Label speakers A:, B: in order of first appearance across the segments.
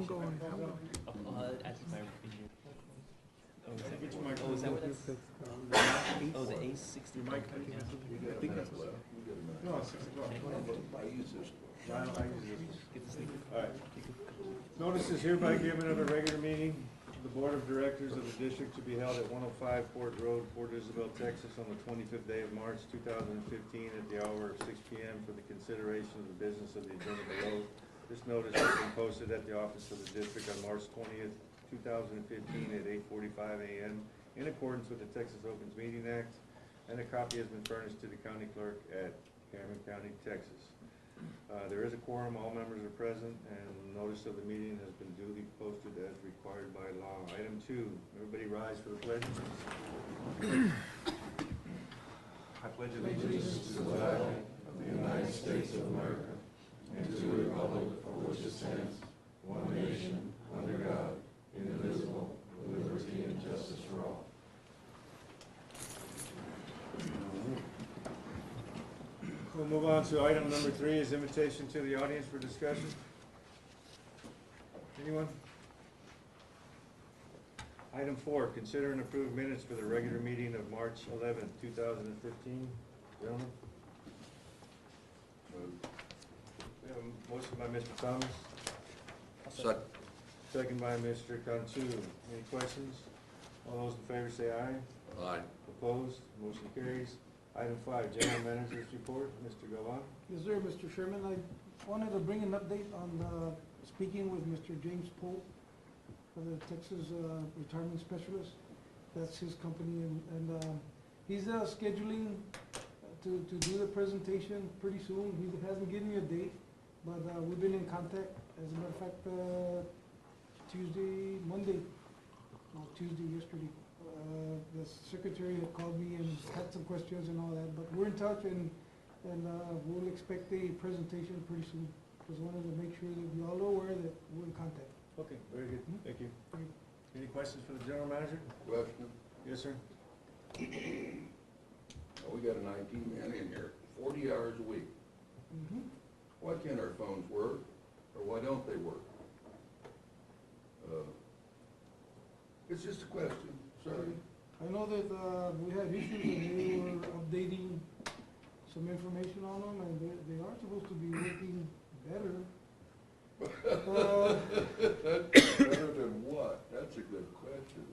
A: I'm going.
B: That's my opinion. Oh, is that,
C: Get your mic.
B: oh, is that what that's? Oh, the A60.
C: Your mic, I think that's no, it's 6 o'clock.
D: I use this.
C: I use this.
B: Get the sleeper.
C: All right. Notice is hereby given of a regular meeting of the Board of Directors of the district to be held at 105 Fort Road, Fort Isabel, Texas, on the 25th day of March 2015 at the hour of 6 p.m. for the consideration of the business of the agenda below. This notice has been posted at the office of the district on March 20th, 2015 at 8:45 a.m. in accordance with the Texas Opens Meeting Act, and a copy has been furnished to the county clerk at Cameron County, Texas. There is a quorum, all members are present, and notice of the meeting has been duly posted as required by law. Item 2, everybody rise for the pledge. I pledge allegiance to the flag of the United States of America and to the republic for which it stands, one nation, under God, indivisible, with liberty and justice for all. We'll move on to item number 3, is invitation to the audience for discussion. Anyone? Item 4, consider and approve minutes for the regular meeting of March 11th, 2015. Gentlemen? We have a motion by Mr. Thomas.
D: Second.
C: Second by Mr. Cantu. Any questions? All those in favor say aye.
D: Aye.
C: Opposed? Motion carries. Item 5, General Manager's Report. Mr. Galan.
A: Yes, sir, Mr. Sherman. I wanted to bring an update on speaking with Mr. James Pope, the Texas Retirement Specialist. That's his company, and he's scheduling to do the presentation pretty soon. He hasn't given me a date, but we've been in contact. As a matter of fact, Tuesday, yesterday. The secretary had called me and had some questions and all that, but we're in touch, and we'll expect a presentation pretty soon. Just wanted to make sure that you all are aware that we're in contact.
C: Okay, very good. Thank you.
A: Okay.
C: Any questions for the General Manager?
D: Question.
C: Yes, sir.
D: We got an IT man in here, 40 hours a week.
A: Mm-hmm.
D: Why can't our phones work, or why don't they work? It's just a question, sorry.
A: I know that we had issues and we were updating some information on them, and they are supposed to be working better.
D: Better than what? That's a good question.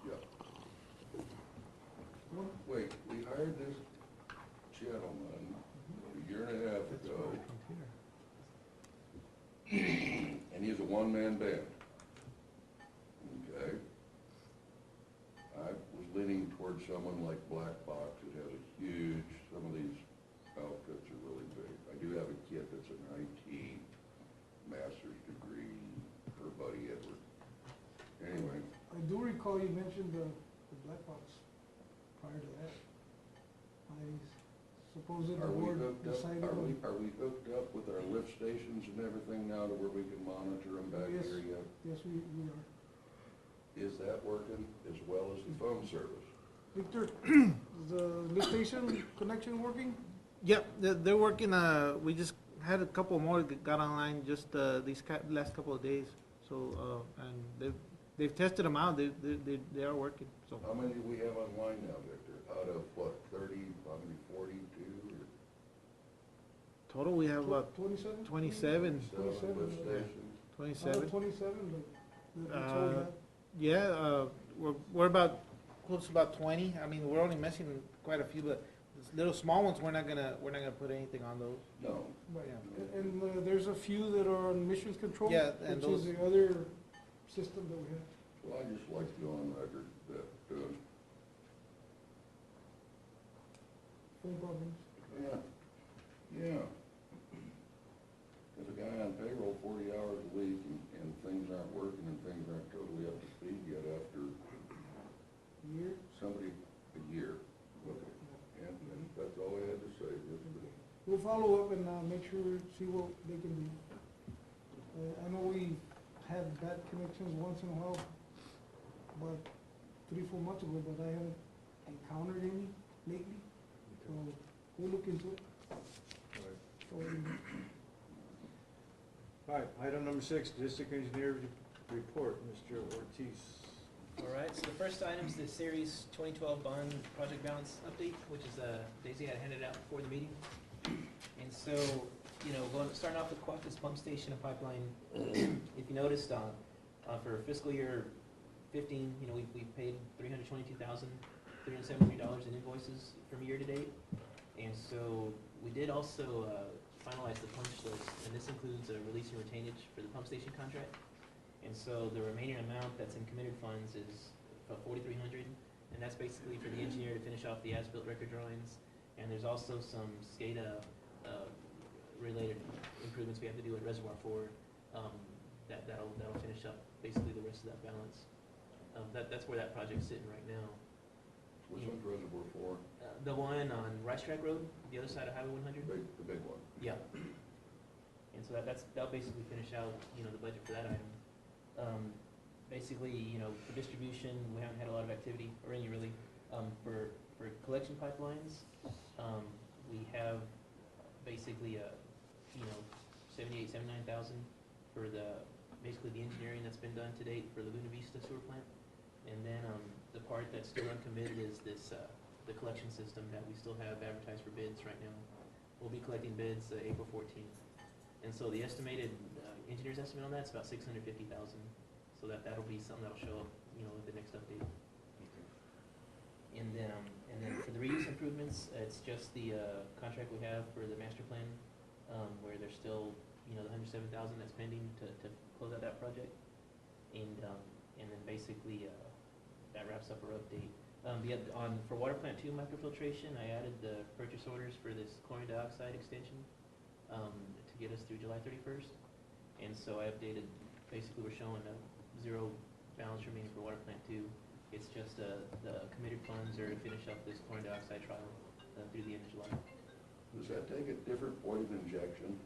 D: Yeah. Wait, we hired this gentleman a year and a half ago, and he's a one-man band. Okay? I was leaning towards someone like Black Box that has a huge, some of these outfits are really big. I do have a kid that's an IT master's degree, her buddy Edward. Anyway.
A: I do recall you mentioned the black box prior to that. I suppose that the
D: Are we
A: board
D: hooked
A: decided
D: up,
A: on.
D: are we hooked up with our lift stations and everything now to where we can monitor them back
A: Yes.
D: here yet?
A: Yes, we are.
D: Is that working as well as the phone service?
A: Victor, is the lift station connection working?
E: Yeah, they're working, we just had a couple more that got online just these last couple of days. So, and they've tested them out, they are working, so.
D: How many do we have online now, Victor? Out of what, 30, probably 42?
E: Total, we have about
A: 27?
E: 27.
D: 7 lift stations?
E: 27.
A: 27, but that's all we have.
E: Yeah, we're about, close to about 20. I mean, we're only missing quite a few, but these little small ones, we're not gonna put anything on those.
D: No.
A: Right,
E: Yeah.
A: and there's a few that are on missions control,
E: Yeah, and
A: which is
E: those-
A: the other system that we have.
D: Well, I just like to go on record that,
A: Phone problems.
D: yeah. There's a guy on payroll 40 hours a week and things aren't working and things aren't totally up to speed yet after
A: Year?
D: somebody, a year. Okay. And that's all I had to say.
A: We'll follow up and make sure, see what they can do. I know we had bad connections once in a while, about 3-4 months ago, but I haven't encountered any lately. So we'll look into it. So,
C: All right, item number 6, district engineer report, Mr. Ortiz.
B: All right, so the first item is the Series 2012 bond project balance update, which is, Daisy had handed out before the meeting. And so, starting off with Quackus Pump Station and Pipeline, if you noticed, for fiscal year 15, we paid $322,373 in invoices from year to date. And so we did also finalize the punch list, and this includes a release and retainage for the pump station contract. And so the remaining amount that's in committed funds is about $4,300, and that's basically for the engineer to finish off the as-built record drawings. And there's also some SCADA related improvements we have to do at Reservoir 4. That'll finish up basically the rest of that balance. That's where that project's sitting right now.
D: Which one's Reservoir 4?
B: The one on Rice Track Road, the other side of Highway 100.
D: The big one.
B: Yeah. And so that'll basically finish out, the budget for that item. Basically, for distribution, we haven't had a lot of activity, or any really. For collection pipelines, we have basically, 79,000 for basically the engineering that's been done to date for the Luna Vista sewer plant. And then, the part that's still uncommitted is this, the collection system that we still have advertised for bids right now. We'll be collecting bids April 14th. And so the estimated, engineer's estimate on that's about $650,000. So that'll be something that'll show up, with the next update. And then for the reuse improvements, it's just the, contract we have for the master plan, where there's still, the $107,000 that's pending to close out that project. And then basically, that wraps up our update. For water plant 2 microfiltration, I added the purchase orders for this chlorine dioxide extension to get us through July 31st. And so I updated, basically we're showing a 0 balance remaining for water plant 2. It's just the committed funds are to finish up this chlorine dioxide trial through the end of July.
D: Does that take a different point of injection?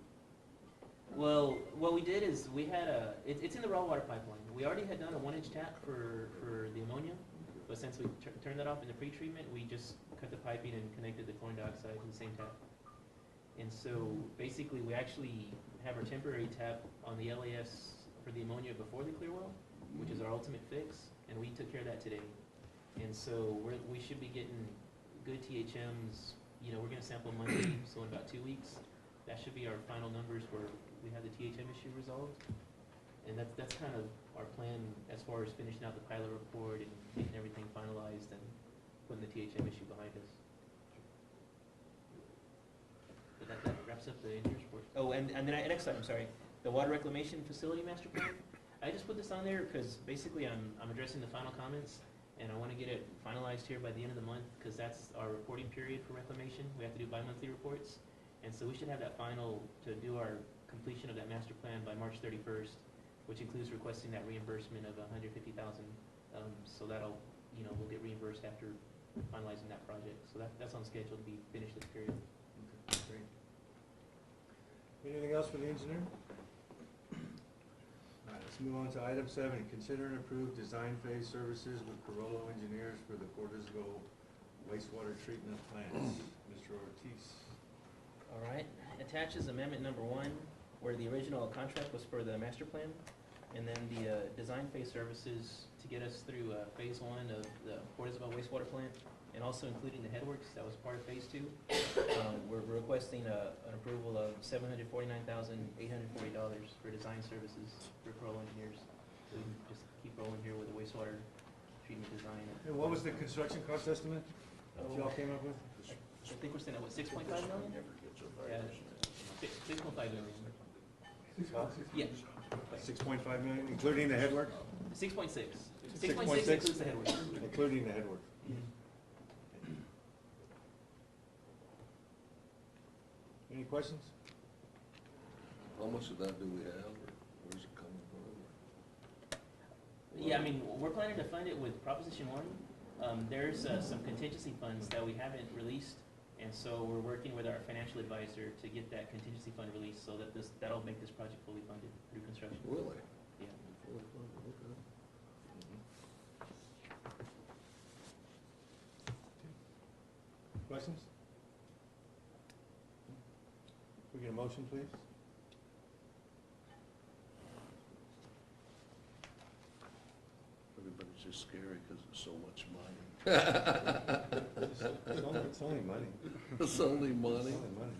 B: Well, what we did is we had it's in the raw water pipeline. We already had done a 1-inch tap for the ammonia, but since we turned that off in the pre-treatment, we just cut the piping and connected the chlorine dioxide to the same tap. And so basically we actually have our temporary tap on the LAS for the ammonia before the clear well, which is our ultimate fix, and we took care of that today. And so we should be getting good THMs. We're going to sample Monday, so in about 2 weeks, that should be our final numbers where we have the THM issue resolved. And that's kind of our plan as far as finishing out the pilot report and getting everything finalized and putting the THM issue behind us. But that wraps up the engineer's report. Oh, and then next item, sorry, the water reclamation facility master plan. I just put this on there because basically I'm addressing the final comments, and I want to get it finalized here by the end of the month because that's our reporting period for reclamation. We have to do bi-monthly reports, and so we should have that final to do our completion of that master plan by March 31st, which includes requesting that reimbursement of $150,000. So that'll, we'll get reimbursed after finalizing that project. So that's on schedule to be finished this period.
C: Okay, great. Anything else for the engineer? All right, let's move on to item 7. Consider and approve design phase services with Carollo Engineers for the Port Isabel wastewater treatment plants. Mr. Ortiz.
B: All right, attaches amendment number 1, where the original contract was for the master plan, and then the design phase services to get us through phase 1 of the Port Isabel wastewater plant, and also including the headworks that was part of phase 2. We're requesting an approval of $749,840 for design services for Carollo Engineers. So we can just keep rolling here with the wastewater treatment design.
C: And what was the construction cost estimate that y'all came up with?
B: I think we're saying, what, 6.5 million? Yeah, 6.5 million. Yeah.
C: 6.5 million, including the headwork?
B: 6.6. 6.6
C: 6.6?
B: includes the headwork.
C: Including the headwork. Any questions?
D: How much of that do we have, or where's it coming from?
B: Yeah, I mean, we're planning to fund it with Proposition 1. There's some contingency funds that we haven't released, and so we're working with our financial advisor to get that contingency fund released so that that'll make this project fully funded through construction.
D: Really?
B: Yeah.
D: Fully funded, okay.
C: Questions? We get a motion, please?
F: just scary because it's so much money.
C: It's only money.
F: It's only money.
C: It's only money.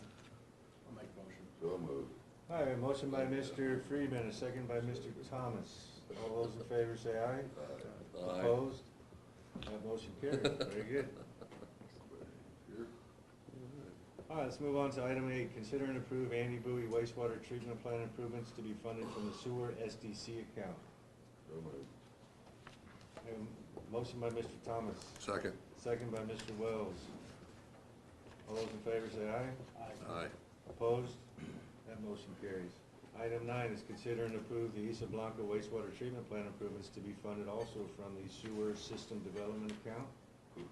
F: I'll make a motion.
D: So moved.
C: All right, a motion by Mr. Friedman, a second by Mr. Thomas. All those in favor say aye.
F: Aye.
C: Opposed? That motion carries. Very good.
D: Here.
C: All right, let's move on to item 8. Consider and approve Andy Bowie wastewater treatment plant improvements to be funded from the sewer SDC account.
D: So moved.
C: I have a motion by Mr. Thomas,
F: Second.
C: second by Mr. Wells. All those in favor say aye.
F: Aye.
C: Opposed? That motion carries. Item 9 is consider and approve the Isla Blanca wastewater treatment plant improvements to be funded also from the sewer system development account.
F: Make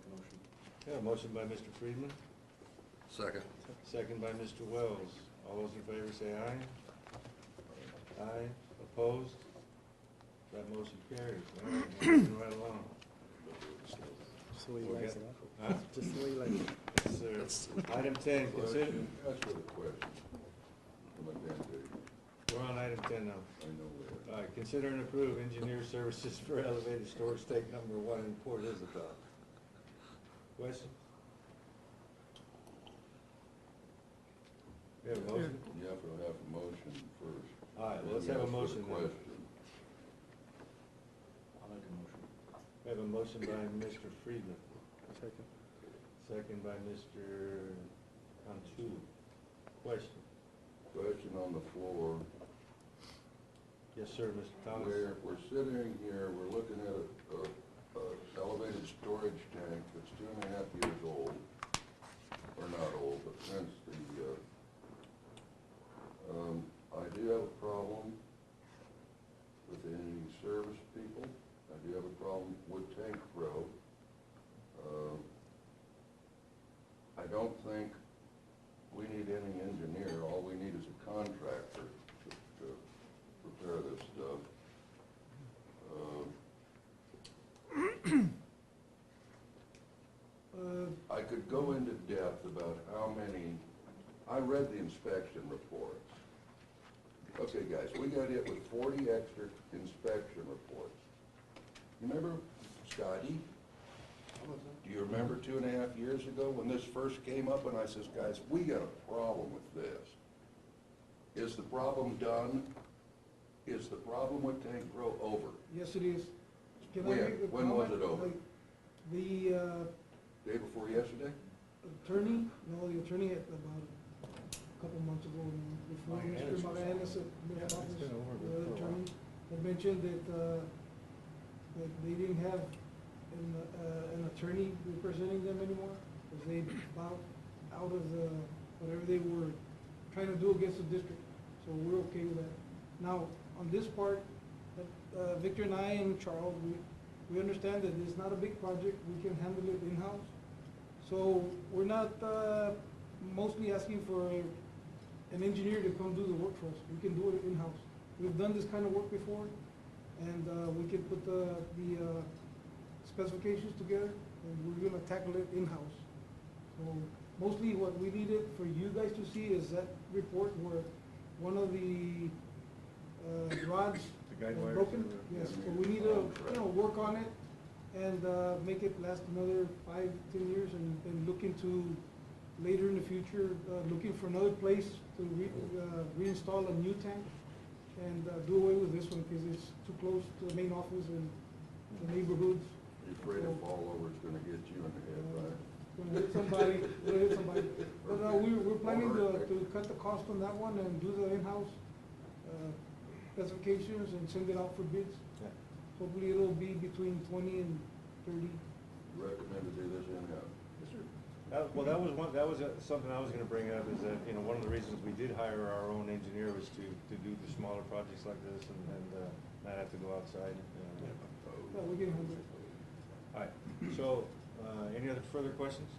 F: a motion.
C: Yeah, motion by Mr. Friedman,
F: Second.
C: second by Mr. Wells. All those in favor say aye. Aye. Opposed? That motion carries. All right, moving right along.
E: Just the way
C: We'll
E: likes
C: get-
E: it.
C: Huh?
E: Just the way you like it.
C: Yes, sir. Item 10, consider,
D: Question, ask for the question. Come again, Dave.
C: we're on item 10 now.
D: I know where.
C: All right, consider and approve engineer services for elevated storage tank number 1 in Port Isabel. Question? We have a motion?
D: You have to have a motion first.
C: All right, well, let's
D: Then
C: have a
D: you ask for the
C: motion then.
D: question.
F: I'll make a motion.
C: We have a motion by Mr. Friedman,
E: Second.
C: second by Mr. Cantu. Question?
D: Question on the floor.
C: Yes, sir, Mr. Thomas.
D: We're sitting here, we're looking at a elevated storage tank that's 2.5 years old, or not old, but since the, I do have a problem with the energy service people. I do have a problem with Tank Pro. I don't think we need any engineer, all we need is a contractor to prepare this stuff. I could go into depth about how many, I read the inspection reports. Okay, guys, we got hit with 40 extra inspection reports. You remember Scotty? Do you remember 2.5 years ago when this first came up and I says, guys, we got a problem with this? Is the problem done? Is the problem with Tank Pro over?
A: Yes, it is. Can I
D: When?
A: make a
D: When was
A: comment?
D: it over?
A: Like, the
D: Day before yesterday?
A: attorney, no, the attorney at about a couple months ago, before Mr. Magallanes left office,
C: been over
A: the
C: for a
A: attorney had mentioned that they didn't have an attorney representing them anymore, because they bowed out of the, whatever they were trying to do against the district, so we're okay with that. Now, on this part, Victor and I and Charles, we understand that it's not a big project, we can handle it in-house. So we're not mostly asking for an engineer to come do the work for us, we can do it in-house. We've done this kind of work before, and we can put the specifications together, and we're gonna tackle it in-house. So mostly what we needed for you guys to see is that report where one of the rods
C: The guide wires
A: broken.
C: or the-
A: Yes, so we need to, work on it and make it last another 5-10 years and look into later in the future, looking for another place to reinstall a new tank and do away with this one because it's too close to the main office and the neighborhoods.
D: You afraid a fall over is gonna get you in the head, right?
A: Gonna hit somebody. But we're planning to cut the cost on that one and do the in-house specifications and send it out for bids.
C: Yeah.
A: Hopefully it'll be between 20 and 30.
D: Recommend to do this in-house.
C: Well, that was something I was gonna bring up, is that, one of the reasons we did hire our own engineer was to do the smaller projects like this and not have to go outside.
A: Yeah, we can handle it.
C: All right, so, any other further questions?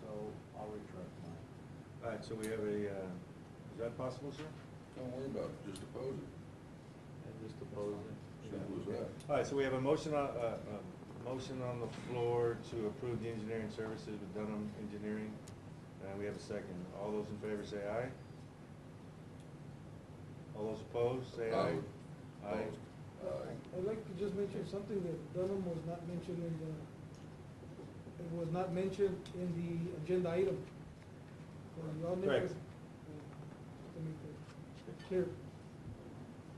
F: So I'll retract mine.
C: All right, so we have is that possible, sir?
D: Don't worry about it, just oppose it.
E: Just oppose it.
D: Simple as that.
C: All right, so we have a motion on the floor to approve the engineering services with Dunham Engineering, and we have a second. All those in favor say aye. All those opposed, say aye. Aye.
D: Aye.
A: I'd like to just mention mention something that Dunham was not mentioned in the, it was not mentioned in the agenda item. So y'all never-
C: Correct.
A: to make that clear.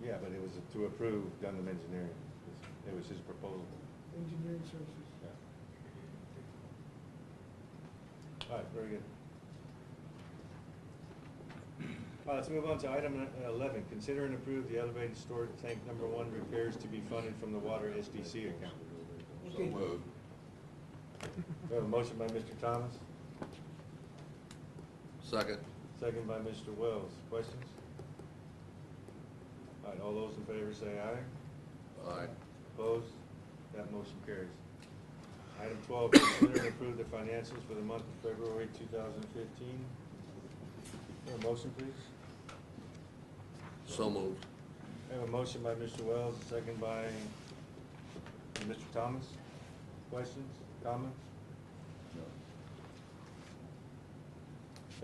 C: Yeah, but it was to approve Dunham Engineering. It was his proposal.
A: Engineering services.
C: Yeah. All right, very good. All right, let's move on to item 11. Consider and approve the elevated storage tank number 1 repairs to be funded from the water SDC account.
D: So
A: Okay.
D: moved.
C: We have a motion by Mr. Thomas,
F: Second.
C: second by Mr. Wells. Questions? All right, all those in favor say aye.
F: Aye.
C: Opposed? That motion carries. Item 12, consider and approve the financials for the month of February 2015. A motion, please?
F: So moved.
C: I have a motion by Mr. Wells, a second by Mr. Thomas. Questions, comments?
D: No.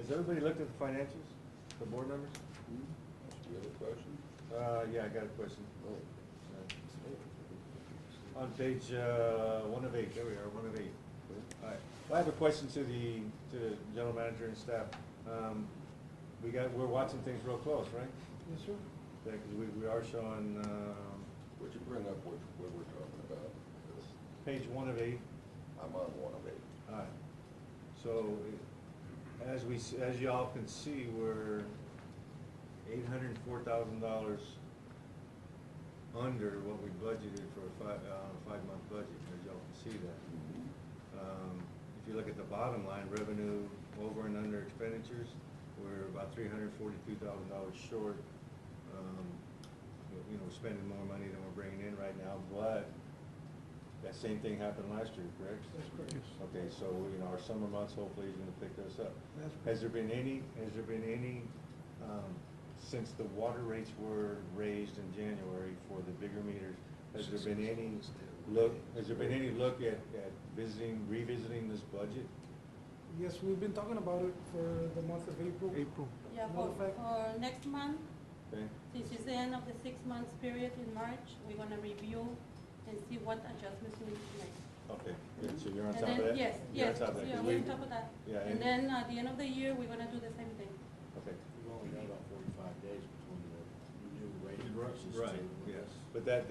C: Has everybody looked at the financials, the board members?
D: Do you have a question?
C: Yeah, I got a question.
D: Oh.
C: On page 1 of 8, there we are, 1 of 8. All right, well, I have a question to the general manager and staff. We're watching things real close, right?
A: Yes, sir.
C: Because we are showing,
D: Would you bring up what we're talking about?
C: page 1 of 8.
D: I'm on 1 of 8.
C: All right, so as y'all can see, we're $804,000 under what we budgeted for a 5-month budget, as y'all can see that. If you look at the bottom line, revenue over and under expenditures, we're about $342,000 short. We're spending more money than we're bringing in right now, but that same thing happened last year, correct?
A: That's correct.
C: Okay, so, our summer months hopefully is gonna pick this up.
A: That's
C: Has there been any, since the water rates were raised in January for the bigger meters, has there been any look at revisiting this budget?
A: Yes, we've been talking about it for the month of April.
E: April.
G: Yeah,
A: Matter of fact-
G: for next month,
C: Okay,
G: since it's the end of the 6 months period in March, we're gonna review and see what adjustments we need to make.
C: okay, good, so you're on
G: And
C: top of
G: then,
C: that?
G: yes,
C: You're on
G: yes,
C: top of that,
G: yeah,
C: 'cause
G: we're on top of that.
C: Yeah,
G: And then at the end of the year, we're gonna do the same thing.
C: Okay.
F: We've only got about 45 days between the new rate increases.
C: Right,
F: to-
C: yes, but that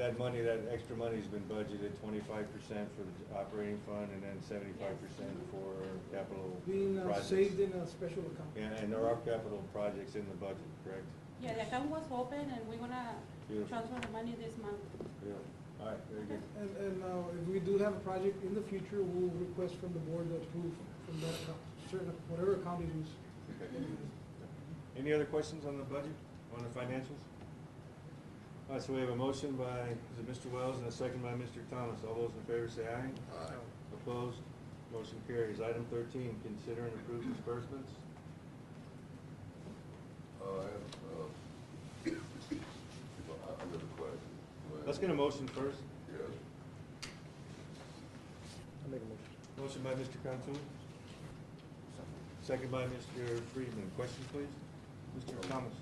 C: extra money's been budgeted 25% for the operating fund and then 75% for capital
A: Being
C: projects.
A: saved in a special account.
C: And there are capital projects in the budget, correct?
G: Yeah, the account was open and we're gonna
C: Beautiful.
G: transfer the money this month.
C: Yeah, all right, very good.
A: And if we do have a project in the future, we'll request from the board to approve from that account, certain, whatever account it is.
C: Any other questions on the budget, on the financials? All right, so we have a motion by, is it Mr. Wells, and a second by Mr. Thomas. All those in favor say aye.
F: Aye.
C: Opposed? Motion carries. Item 13, consider and approve disbursements.
D: I'm with a question.
C: Let's get a motion first.
D: Yes.
E: I'll make a motion.
C: Motion by Mr. Cantu. Second by Mr. Friedman. Questions, please? Mr. Thomas.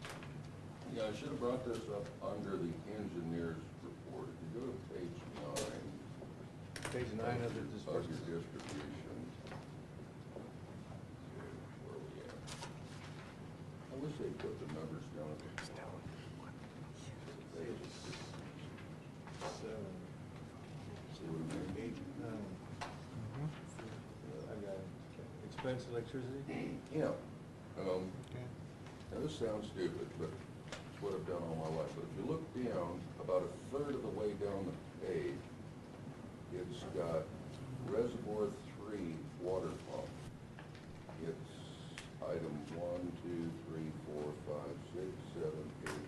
D: Yeah, I should have brought this up under the engineer's report. If you go to page 9.
C: Page 9 of the
D: Of
C: disbursements.
D: your distribution. Where are we at? I wish they put the numbers down at the page.
C: 7,
D: See what I mean?
C: 8, 9. I got it. Expense electricity?
D: Yeah.
E: Okay.
D: Now, this sounds stupid, but it's what I've done all my life. But if you look down, about a third of the way down the page, it's got Reservoir 3 water pump. It's item 1, 2, 3, 4, 5, 6, 7, 8, 9,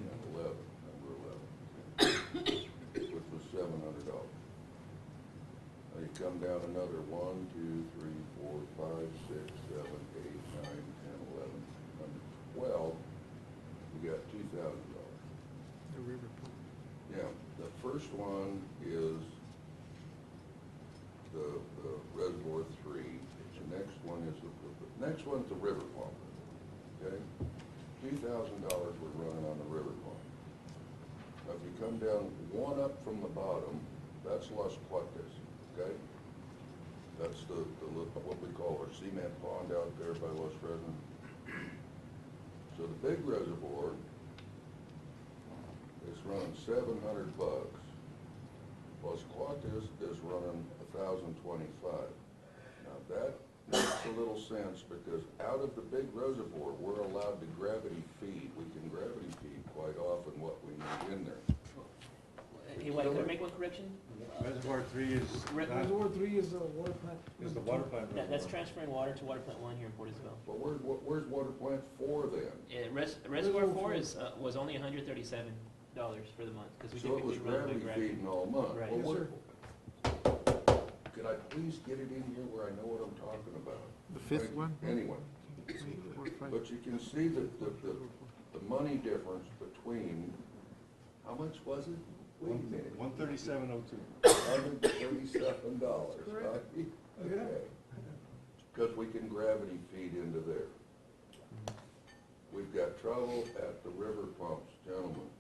D: 10, 11, number 11, which was $700. Now you come down another 1, 2, 3, 4, 5, 6, 7, 8, 9, 10, 11. Number 12, we got $2,000.
E: The river pump.
D: Yeah, the first one is the Reservoir 3. The next one is the next one's the river pump. Okay, $2,000 we're running on the river pump. Of you come down, one up from the bottom, that's Las Cuates, okay? That's what we call our cement pond out there by Los Fresnos. So the big reservoir is running $700. Los Cuates is running $1,025. Now that makes a little sense because out of the big reservoir, we're allowed to gravity feed. We can gravity feed quite often what we need in there.
B: Hey, White, can I make one correction?
C: Reservoir 3 is not,
A: Reservoir 3 is a water plant.
C: is the water plant
B: That's
C: reservoir.
B: transferring water to water plant 1 here in Port Isabel.
D: But where's water plant 4 then?
B: Reservoir 4 was only $137 for the month, because we
D: So it was
B: typically run by
D: gravity
B: gravity.
D: feeding all month.
B: Right.
D: Well,
A: Yes,
D: could I please get it in here where I know what I'm talking about?
E: The fifth one?
D: Anyway, but you can see the money difference between, how much was it? Wait a minute.
C: 137.02.
D: $137, right?
A: Yeah.
D: Okay. Because we can gravity feed into there. We've got trouble at the river pumps, gentlemen.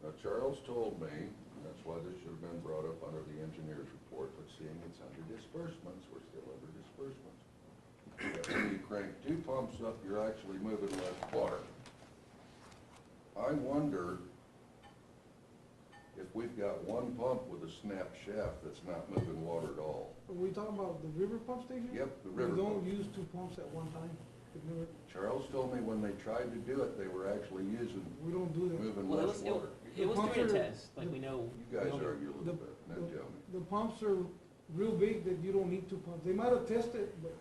D: Now, Charles told me, and that's why this should have been brought up under the engineer's report, but seeing it's under disbursements, we're still under disbursements. When you crank 2 pumps up, you're actually moving less water. I wonder if we've got 1 pump with a snap shaft that's not moving water at all.
A: Are we talking about the river pump station?
D: Yep, the river
A: We don't
D: pump.
A: use 2 pumps at one time. We've never-
D: Charles told me when they tried to do it, they were actually using,
A: We don't do that.
D: moving
B: Well,
D: less water.
B: it was
A: pumps
B: during a
A: are-
B: test, like we know.
D: You guys
B: we know-
D: argue a little bit, now tell me.
A: The pumps are real big that you don't need 2 pumps. They might have tested, but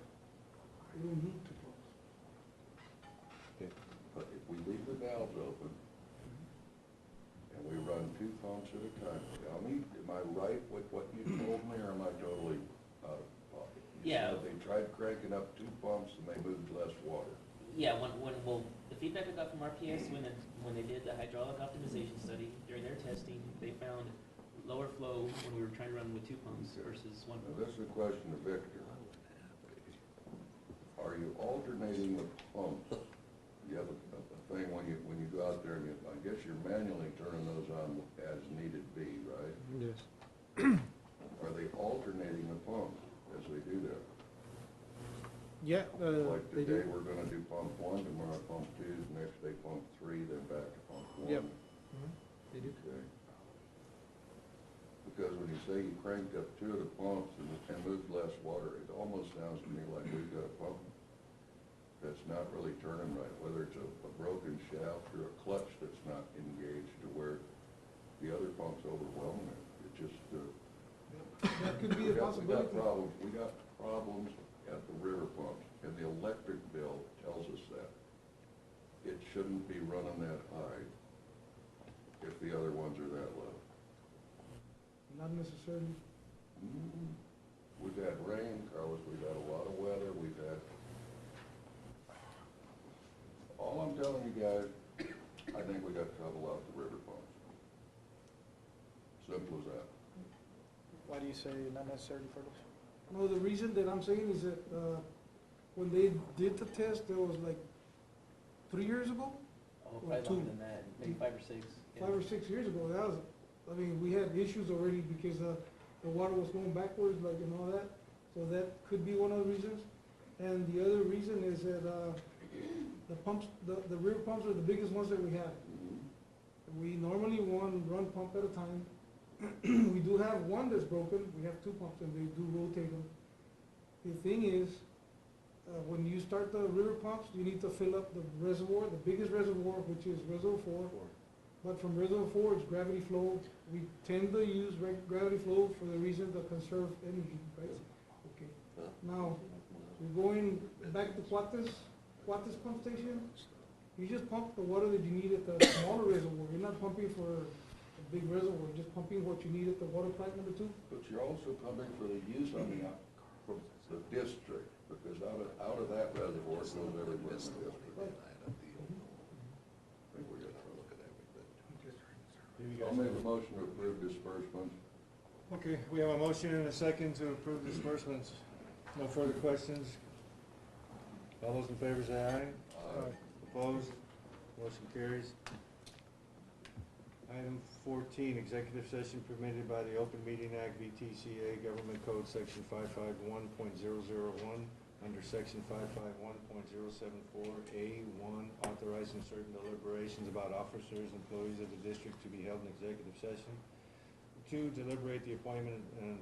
A: you don't need 2 pumps.
D: But if we leave the valves open and we run 2 pumps at a time, tell me, am I right with what you told me or am I totally out of pocket? You
B: Yeah.
D: said they tried cranking up 2 pumps and they moved less water.
B: Yeah, well, the feedback I got from RPS when they did the hydraulic optimization study, during their testing, they found lower flow when we were trying to run with 2 pumps versus 1
D: Now,
B: pump.
D: this is a question to Victor. Are you alternating the pumps? You have a thing when you go out there and I guess you're manually turning those on as needed be, right?
E: Yes.
D: Are they alternating the pumps as they do that?
E: Yeah,
D: Like
E: they
D: today,
E: do.
D: we're gonna do pump 1, tomorrow pump 2, next day pump 3, then back to pump 1.
E: Yep. Mhm, They do.
D: Okay. Because when you say you cranked up 2 of the pumps and moved less water, it almost sounds to me like we've got a pump that's not really turning right, whether it's a broken shaft or a clutch that's not engaged to where the other pump's overwhelming it. It just,
A: That could be a possibility.
D: We got problems at the river pumps, and the electric bill tells us that. It shouldn't be running that high if the other ones are that low.
A: Not necessarily.
D: We've had rain, Carlos, we've had a lot of weather, we've had, all I'm telling you guys, I think we got trouble out the river pumps. Simple as that.
H: Why do you say not necessarily fertile?
A: No, the reason that I'm saying is that, when they did the test, there was like 3 years ago,
B: Oh, probably
A: 2.
B: longer than that, maybe 5 or 6. Yeah.
A: 5 or 6 years ago. That was, I mean, we had issues already because, the water was going backwards, like, and all that. So that could be one of the reasons. And the other reason is that, the pumps, the river pumps are the biggest ones that we have. We normally run pump at a time. We do have one that's broken, we have 2 pumps and they do rotate them. The thing is, when you start the river pumps, you need to fill up the reservoir, the biggest reservoir, which is reservoir 4. But from reservoir 4, it's gravity flow. We tend to use gravity flow for the reason to conserve energy, right? Okay. Now, we're going back to Cuates pump station. You just pump the water that you need at the smaller reservoir. You're not pumping for a big reservoir, you're just pumping what you need at the water plant number 2.
D: But you're also pumping for the use on the, from the district, because out of that reservoir goes everywhere in the district.
A: Right.
D: I think we got to look at everything. I'll make a motion to approve disbursements.
C: Okay, we have a motion and a second to approve disbursements. No further questions? All those in favor say aye. Opposed? Motion carries. Item 14, executive session permitted by the Open Meeting Act, VTCA, Government Code, Section 551.001, under Section 551.074A1, authorizing certain deliberations about officers, employees of the district to be held in executive session. 2, deliberate the appointment and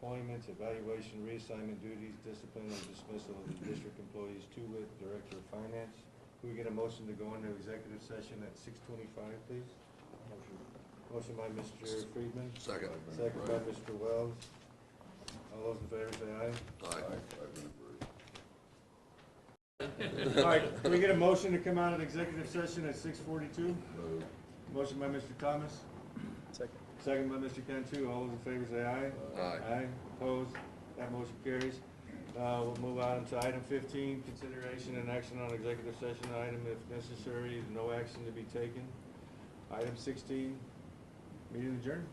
C: employment, evaluation, reassignment duties, discipline, or dismissal of the district employees, 2 with Director of Finance. Can we get a motion to go into executive session at 6:25, please? Motion by Mr. Friedman.
D: Second.
C: Second by Mr. Wells. All those in favor say aye.
D: Aye.
C: All right, can we get a motion to come out of executive session at 6:42?
D: Move.
C: Motion by Mr. Thomas,
H: Second.
C: second by Mr. Cantu. All those in favor say aye.
D: Aye.
C: Aye, opposed, that motion carries. We'll move on to item 15, consideration and action on executive session item if necessary, no action to be taken. Item 16, meeting adjourned.